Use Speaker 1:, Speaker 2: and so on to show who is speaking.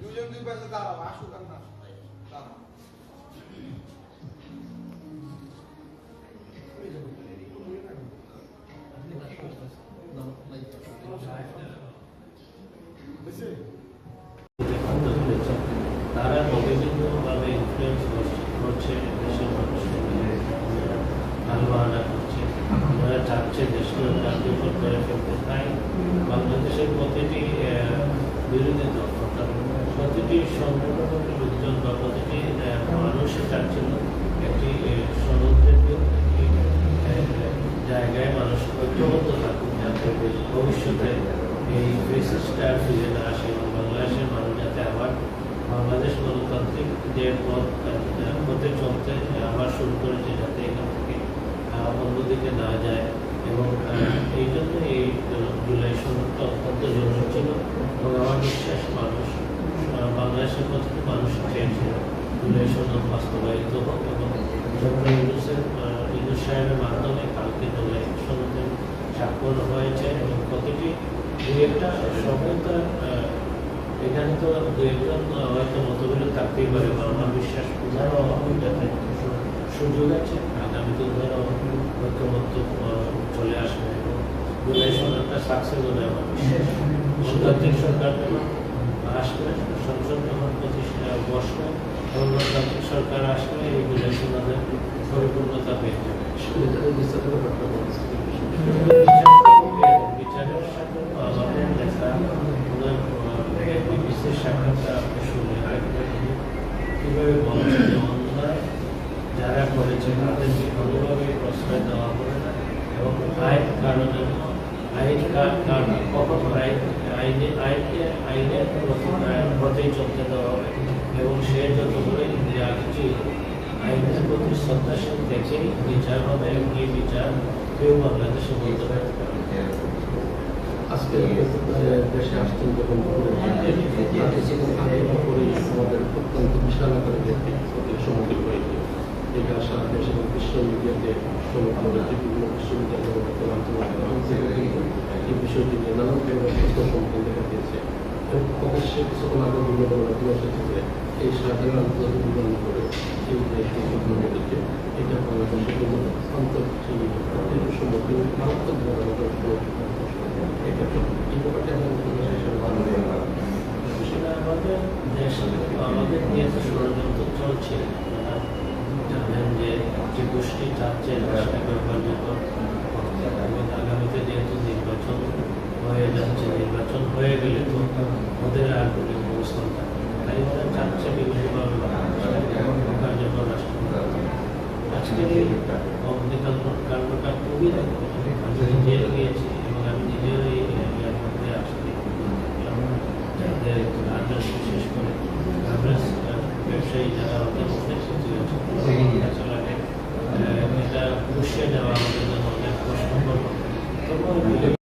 Speaker 1: দুজন দুই পাশে দাঁড়াও, আসুক আর না দাঁড়াও।
Speaker 2: তারা বিভিন্নভাবে ইনফ্লুয়েন্স করছে দেশের মানুষকে, আলোচনা করছে। ওরা চাচ্ছে দেশকে কার্যকর করে ফেলতে। তাই বাংলাদেশের প্রতিটি বিরোধী দল, প্রতিটি সংগঠনের লোকজন বা প্রতিটি মানুষই চাচ্ছিল একটি সমুদ্রের জায়গায় মানুষ ঐক্যবদ্ধ থাকুক, যাতে ভবিষ্যতে এই ফেসিসটা ফিরে না আসে এবং বাংলাদেশের মানুষ যাতে আবার বাংলাদেশ গণতান্ত্রিক যে পথে চলতে আবার শুরু করেছে, যাতে এখান থেকে অন্যদিকে না যায়। এবং এই জন্য এই জুলাই সনদটা অত্যন্ত জরুরি ছিল এবং আমার বিশ্বাস মানুষ বাংলাদেশের প্রতিটি মানুষ চেয়েছিল জুলাই সনদ বাস্তবায়িত হোক এবং ডক্টর ইউনূস সাহেবের মাধ্যমে কালকে জুলাই সনদে স্বাক্ষর হয়েছে এবং প্রতিটি দুই একটা সফলতা। এখানে তো দু একজন হয়তো মতবিরোধ থাকতেই পারে, বা আমার বিশ্বাস উদাহরণ যাতে সুযোগ আছে আগামীতে উদাহরণ ঐক্যমত্য চলে আসবে এবং জুলাই সনদটা সাকসেস হবে আমার বিশ্বাস। গণতান্ত্রিক সরকার যখন আসবে, সংসদ যখন বসবে এবং গণতান্ত্রিক সরকার আসলে এই জুলাই সনদের পরিপূর্ণতা পেয়ে যাবে। বিচারের সাথে আমাদের দেখা বিবিসির সাক্ষাৎটা আপনি শুনে কীভাবে বলছেন যে অন্যায় যারা করেছে তাদেরকে কোনোভাবেই প্রশ্রয় দেওয়া হবে না এবং আইন কারণে কখনো আইনের পথেই চলতে দেওয়া হবে এবং সে যতগুলো যা কিছু আইনের প্রতি শ্রদ্ধাশীল দেখেই বিচার হবে এবং এই বিচার কেউ বাংলাদেশে বলতে পারতে পারে।
Speaker 3: আজকে দেশে আসছেন যখন আমাদের অত্যন্ত বিশাল আকারে সম্মুখীন হয়েছে। এটা সারা দেশ এবং বিশ্ব মিডিয়াতে আমাদের যে বিভিন্ন বিশ্ববিদ্যালয়ের মাধ্যমে এই বিষয়টি নিয়ে নানান ধরনের প্রশ্ন সম্মুখীন দেখা দিয়েছে এবং অবশ্যই কিছুক্ষণ আগে বিভিন্ন মাধ্যমে এসেছে যে এই স্বাধীন আন্তর্জাতিক বিমান করে এই যে ঘটনা ঘটেছে এটা বাংলাদেশের জন্য অন্তর্জাতিক সম্মুখীন মারাত্মকভাবে আমাদের
Speaker 2: আমাদের দেশে আমাদের নিয়ে তো ষড়যন্ত্র চলছে। জানেন যে যে গোষ্ঠী চাচ্ছে এবং আগামীতে যেহেতু নির্বাচন হয়ে যাচ্ছে, নির্বাচন হয়ে গেলে তো ওদের আর কোনো অবস্থান থাকে, তাই ওরা চাচ্ছে বিভিন্নভাবে কার্যকর রাষ্ট্র। আজকের এই অগ্নিকাণ্ডটা খুবই আমি নিজে গিয়েছি এবং আমি নিজেও এই মধ্যে আসছি, যাদের গার্মেন্টস বিশেষ করে গার্মেন্টস ব্যবসায়ী যারা ওদের মধ্যে এটা বসিয়ে দেওয়া আমাদের জন্য অনেক কষ্টকর। তবুও